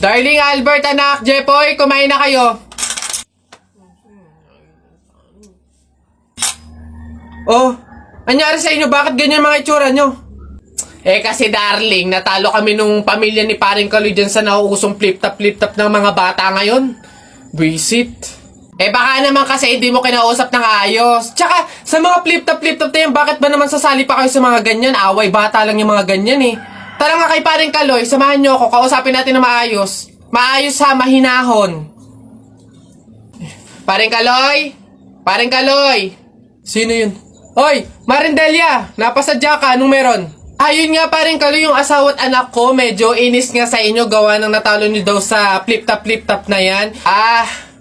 Darling Albert, anak, Jepoy, kumain na kayo. Oh, anyari sa inyo? Bakit ganyan mga itsura nyo? Kasi darling, natalo kami nung pamilya ni paring Kaloy dyan sa nauusong flip-top ng mga bata ngayon. Visit. Baka naman kasi hindi mo kinausap ng ayos. Tsaka, sa mga flip-top na yan, bakit ba naman sasali pa kayo sa mga ganyan? Away, bata lang yung mga ganyan eh. Tara nga kay paring Kaloy, samahan nyo ako, kausapin natin na maayos. Maayos ha, mahinahon. Paring Kaloy? Paring Kaloy? Sino yun? Hoy, Marindelia, napasadya ka, anong meron? Ayun nga paring Kaloy, yung asawa at anak ko, medyo inis nga sa inyo, gawa ng natalo nyo daw sa flip-top na yan.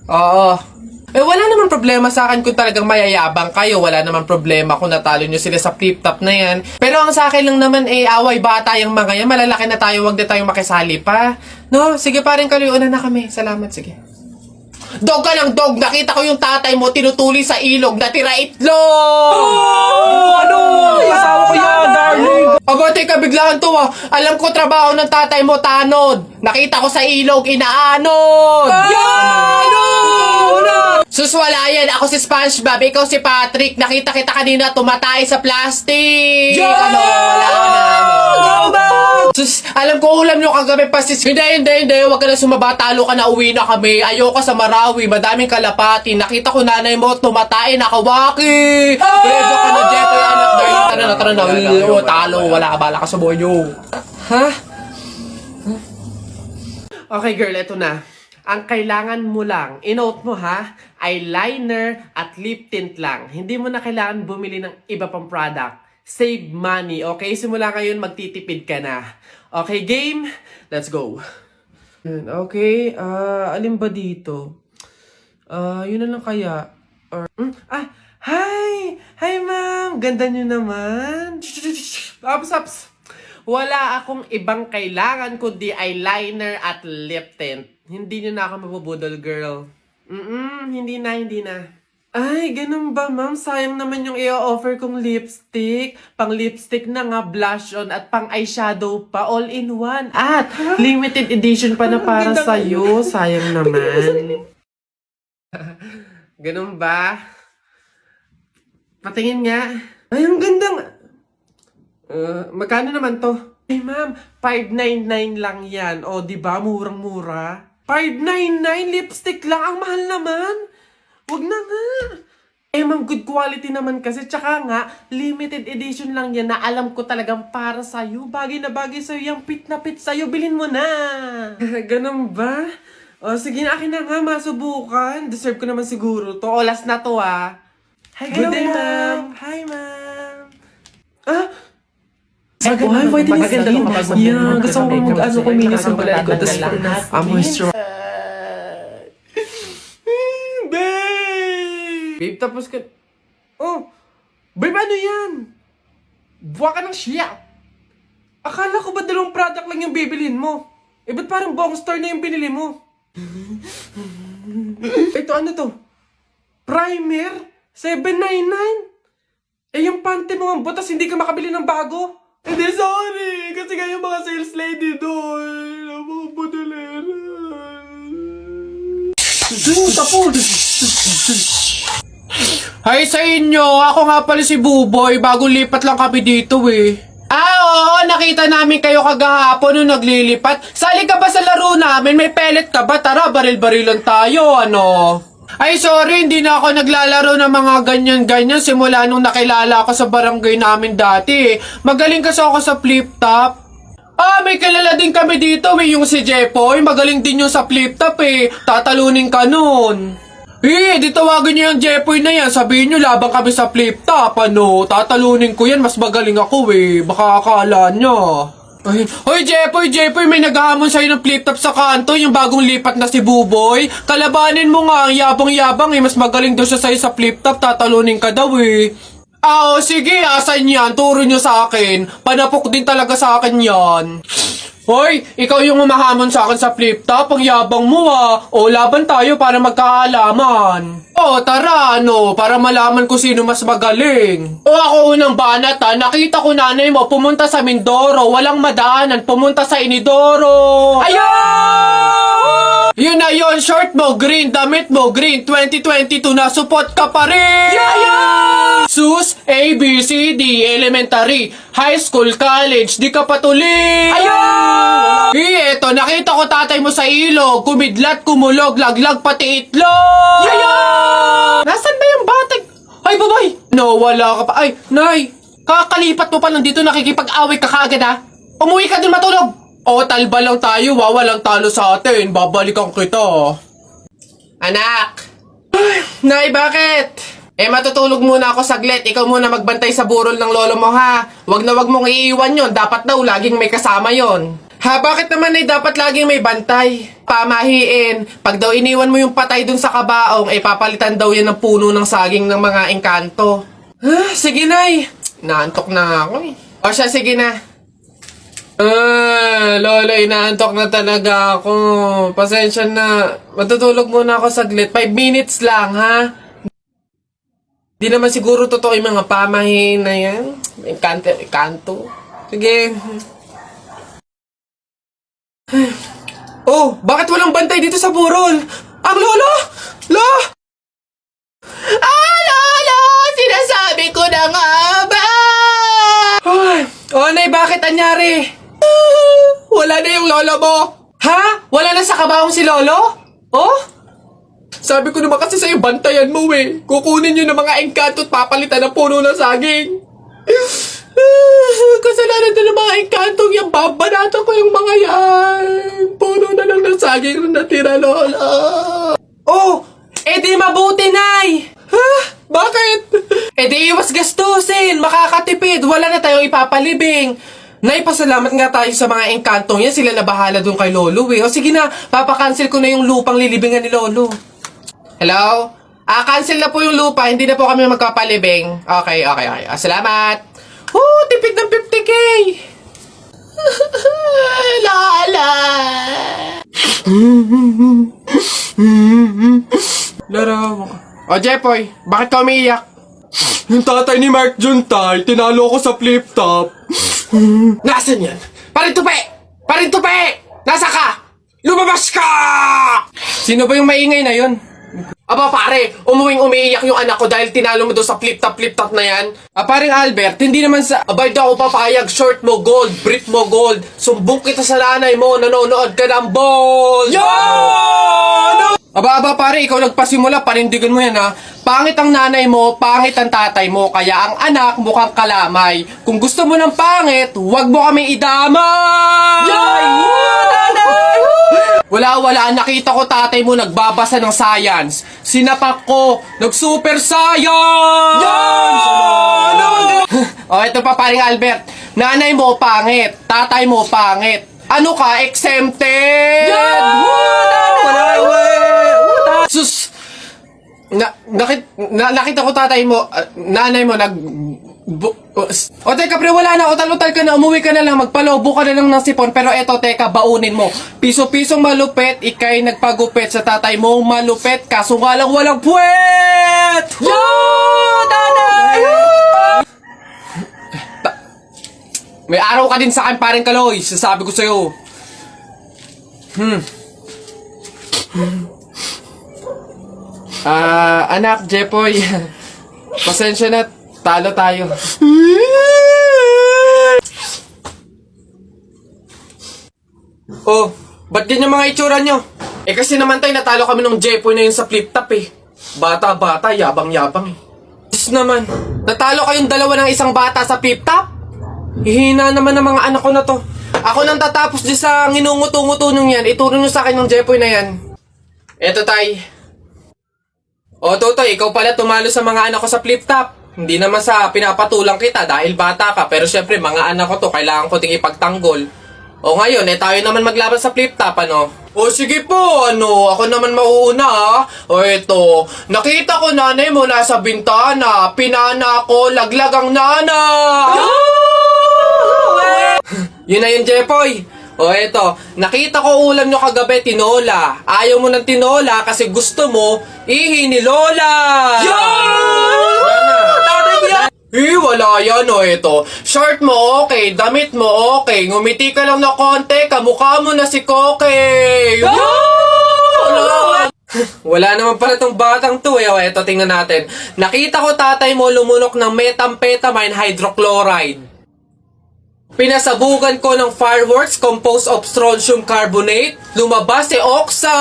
Oo. Wala naman problema sa akin kung talagang mayayabang kayo. Wala naman problema kung natalo nyo sila sa flip-top na yan. Pero ang sa akin lang naman away bata yung mga yan. Malalaki na tayo, wag na tayong makisali pa. No? Sige paring Kaloy, una na kami. Salamat, sige. Dog ka ng dog! Nakita ko yung tatay mo tinutuli sa ilog na tira itlog! Asawa ko yan, darling! Abate ka, biglaan to Alam ko trabaho ng tatay mo, tanod. Nakita ko sa ilog, inaanod! Sus, wala yan. Ako si SpongeBob, ikaw si Patrick. Nakita kita kanina tumatay sa plastic. Wala na. Sus, alam ko ulam nyo kagabi pa sis. Hindi. Huwag ka na sumaba. Talo ka na, uwi na kami. Ayoko sa Marawi. Madaming kalapati. Nakita ko nanay mo tumatay. Nakawaki. Preso ka na, Jepoy, anak. Tara na. Talo. Wala ka, bala ka sa buhay nyo. Ha? Okay, girl, eto na. Ang kailangan mo lang, inote mo ha, eyeliner at lip tint lang. Hindi mo na kailangan bumili ng iba pang product. Save money, okay? Simula ngayon, magtitipid ka na. Okay, game? Let's go. Okay, alin ba dito? Yun na lang kaya. Hi! Hi, ma'am! Ganda nyo naman. Ups. Wala akong ibang kailangan kundi eyeliner at lip tint. Hindi nyo na ako mabubudol, girl. Hindi na. Ay, ganun ba, ma'am? Sayang naman yung i-offer kong lipstick. Pang lipstick na nga, blush on, at pang eyeshadow pa, all in one. At limited edition pa na para sa'yo. Sayang naman. Ganun ba? Patingin nga. Ay, ang ganda. Magkano naman to? Ay, ma'am, 599 lang yan. O, diba? Murang-mura. 599 lipstick lang. Ang mahal naman. Wag na nga. Ma'am, good quality naman kasi. Tsaka nga, limited edition lang yan na alam ko talagang para sa'yo. Bagay na bagay sa'yo. Yung pit na pit sa'yo. Bilhin mo na. Ganun ba? O, sige na, akin na nga. Masubukan. Deserve ko naman siguro to. O, last na to Hi, good day, ma'am. Hi, ma'am. Why do you sleep? Yeah, gusto ko kuminis yung balat ko. Tapos, moisturize. Babe, tapos ka... Babe, ano yan? Buwa ka ng siya. Akala ko ba dalawang product lang yung bibilhin mo? Ba't parang buong store na yung binili mo? Ito, ano to? Primer? $7.99? Yung panty mo ang butas, hindi ka makabili ng bago? Hindi, sorry. Kasi nga yung mga sales lady doon. Mga budalera. Tapos. Hi sa inyo. Ako nga pala si Buboy. Bagong lipat lang kami dito Oo, nakita namin kayo kagahapon nung naglilipat. Sali ka ba sa laro namin? May pellet ka ba? Tara, baril-barilan tayo, ano? Ay, sorry, hindi na ako naglalaro ng mga ganyan-ganyan simula nung nakilala ako sa barangay namin dati. Magaling kasi ako sa flip-top. May kilala din kami dito yung si Jepoy. Magaling din yung sa flip-top Tatalunin ka nun. Di tawagin niyo yung Jepoy na yan. Sabihin niyo labang kami sa flip-top, ano? Tatalunin ko yan, mas magaling ako Baka akala niyo. Hoy, Jepoy, may naghahamon sa'yo ng flip-top sa kanto, yung bagong lipat na si Buboy. Kalabanin mo nga, ang yabang-yabang mas magaling daw siya sa'yo sa flip-top, tatalunin ka daw sige, asan yan? Turo nyo sa akin. Panapok din talaga sa akin yan. Hoy, ikaw yung umahamon sa akin sa flip top. Ang yabang mo ah. O, laban tayo para magkaalaman. O, tara, ano, para malaman ko sino mas magaling. O, ako unang banat ha. Nakita ko nanay mo pumunta sa Mindoro. Walang madaanan. Pumunta sa Inidoro. Ayun! Yun na yun, short mo, green, damit mo, green, 2022 na, support ka pa rin! Sus, A, B, C, D, elementary, high school, college, di ka patuloy! Ayun! Eto, nakita ko tatay mo sa ilog, kumidlat, kumulog, laglag, pati itlog! Nasaan ba yung batag? Ay, babay! No, wala ka pa. Ay, nay, kakalipat mo pa lang dito, nakikipag-away ka kaagad ha? Umuwi ka din matulog! O, talba lang tayo, walang talo sa atin. Babalikan kita. Anak! Nay, bakit? Matutulog muna ako saglit. Ikaw muna magbantay sa burol ng lolo mo, ha? Wag na wag mong iiwan yon. Dapat daw, laging may kasama yon. Ha, bakit naman ay dapat laging may bantay? Pamahiin. Pag daw iniwan mo yung patay dun sa kabaong, papalitan daw yan ng puno ng saging ng mga engkanto. Sige, Nay. Naantok na ako eh. O siya, sige na. Lola, inaantok na talaga ako. Pasensya na. Matutulog muna ako saglit. 5 minutes lang, ha? Di naman siguro totoo yung mga pamahiin na yan. Kanto. Sige. Oh, bakit walang bantay dito sa burol? Ang lolo! Lolo! Sinasabi ko na nga ba? Nay, bakit anyari? Wala na yung lolo mo. Ha? Wala na sa kabaong si lolo? Oh? Sabi ko naman kasi sa'yo, bantayan mo eh. Kukunin nyo ng mga engkanto at papalitan ng puno ng saging. Kasalanan na ng mga engkantong yung babanatan ko yung mga yan. Puno na lang ng saging na natira, lola. Oh, di mabuti, Nay. Ha? Bakit? Di iwas gastusin. Makakatipid. Wala na tayong ipapalibing. Nay, pasalamat nga tayo sa mga engkantong yan. Sila na bahala dun kay Lolo eh. O sige na, papakancel ko na yung lupang lilibingan ni Lolo. Hello? Cancel na po yung lupa. Hindi na po kami magpapalibing. Okay. Salamat. Tipid ng 50K. Lala. Laraw ka. O, Jepoy, bakit ka umiiyak? Yung tatay ni Mark Juntay, tinalo ko sa flip top. Nasaan yan? Parintupe! Nasa ka? Lumabas ka! Sino ba yung maingay na yun? Aba pare, umiiyak yung anak ko dahil tinalo mo doon sa flip top na yan. Paring Albert, hindi naman sa abay daw ako papayag, short mo gold, brief mo gold, sumbong kita sa nanay mo, nanonood ka ng bold! Aba pare, ikaw nagpasimula, panindigan mo yan ha. Pangit ang nanay mo, pangit ang tatay mo, kaya ang anak mukhang kalamay. Kung gusto mo ng pangit, huwag mo kami idamay! Wala, nakita ko tatay mo nagbabasa ng science. Sinapak ko, nag-super science! Ito pa paring Albert. Nanay mo pangit, tatay mo pangit. Ano ka, exempted? Sus! Nakita ko tatay mo, nanay mo teka pre, wala na, utal-utal ka na, umuwi ka na lang, magpalobo ka na lang ng sipon, pero eto, teka, baunin mo. Piso-pisong malupet, ikay nagpagupit sa tatay mo, malupet, kaso nga lang walang puwet! May araw ka din sa akin, paring Kaloy, sasabi ko sa'yo. Anak, Jepoy, pasensya na, talo tayo. Oh, ba't ganyan mga itsura nyo? Kasi naman tayo, natalo kami ng Jepoy na yun sa flip top eh. Bata-bata, yabang-yabang eh. Diyos naman, natalo kayong dalawa ng isang bata sa flip top? Hihina naman ng mga anak ko na to. Ako nang tatapos dyan sa nginunguto-nguto nyo yan, ituro nyo sa akin ng Jepoy na yan. Eto tay. O Totoy, ikaw pala tumalo sa mga anak ko sa flip top. Hindi naman sa pinapatulang kita dahil bata ka, pero syempre mga anak ko to, kailangan ko ding ipagtanggol. O ngayon, tayo naman maglaban sa flip top, ano? O sige po, ako naman mauuna ha. O eto, nakita ko nanay mo nasa bintana, pinana ko, laglag ang nana. Yun na yun, Jepoy. O eto, nakita ko ulam nyo kagabi, tinola. Ayaw mo ng tinola kasi gusto mo ihi ni Lola. Wala yan o eto. Short mo okay, damit mo okay, ngumiti ka lang na konti, kamukha mo na si Koke. Wala naman pala tong batang to eh. O eto, tingnan natin. Nakita ko tatay mo lumunok ng methamphetamine hydrochloride. Pinasabugan ko ng fireworks composed of strontium carbonate. Lumabas si oxide!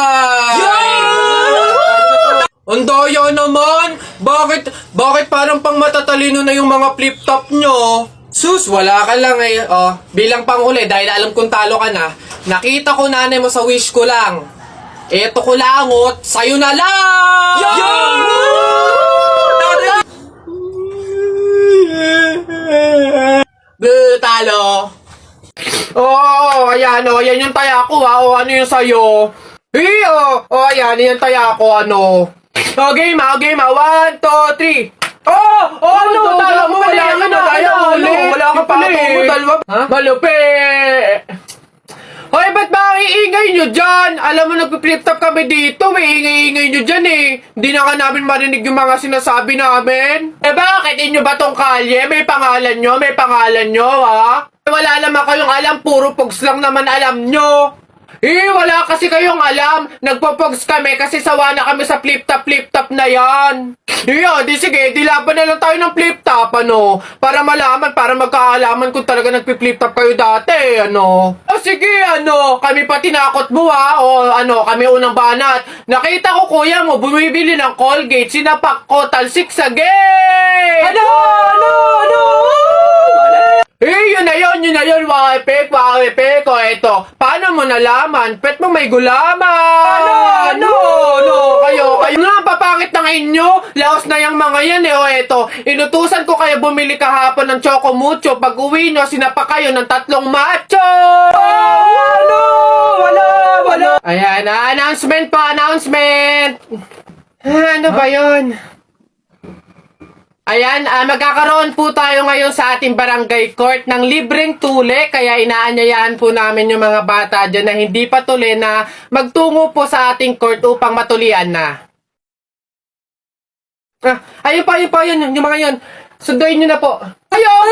Ang daya naman! Bakit parang pang matatalino na yung mga flip-top nyo? Sus, wala ka lang eh. Oh, bilang panghuli, dahil alam kong talo ka na, nakita ko nanay mo sa wish ko lang. Eto ko langot, sa'yo na lang! Talo! Ayan yung taya ko ha, ano yung sa'yo? Ayan yung taya ko, ano? Game ha, 1, 2, 3! Ano? Talo mo, wala ka na, wala ka pala eh. Malupit! Hoy, ba't ba ang iingay nyo dyan? Alam mo, nagpi-flip top kami dito, ingay-ingay nyo dyan eh. Hindi na ka namin marinig yung mga sinasabi namin. Bakit? Inyo ba tong kalye? May pangalan nyo, ha? Wala naman kayong alam, puro pogs lang naman alam nyo. Wala kasi kayong alam. Nagpo-pogs kami kasi sawa na kami sa flip-top na yan. Di sige, dilaban na lang tayo ng flip-top, ano? Para malaman, para magkaalaman kung talaga nagpi-flip-top kayo dati, ano? Sige, ano? Kami pa tinakot mo, ha? O, ano, kami unang banat. Nakita ko, kuya mo, bumibili ng Colgate, sinapak ko, talsik sa gate! Ano? Yun na yun, wakipik, o eto, paano mo nalaman? Pet mo may gulaman! Kayo nga, papangit ng inyo, laos na yung mga yan o eto, inutusan ko kayo bumili kahapon ng Choco Mucho, pag uwi nyo, sinapa kayo ng 3 macho! Wala! Ayan, announcement. Ano ba yun? Ayan, magkakaroon po tayo ngayon sa ating barangay court ng libreng tule, kaya inaanyayahan po namin yung mga bata dyan na hindi pa tuli na magtungo po sa ating court upang matulian na. Ayun pa, yung mga yun. Sunduin nyo na po. Ayun!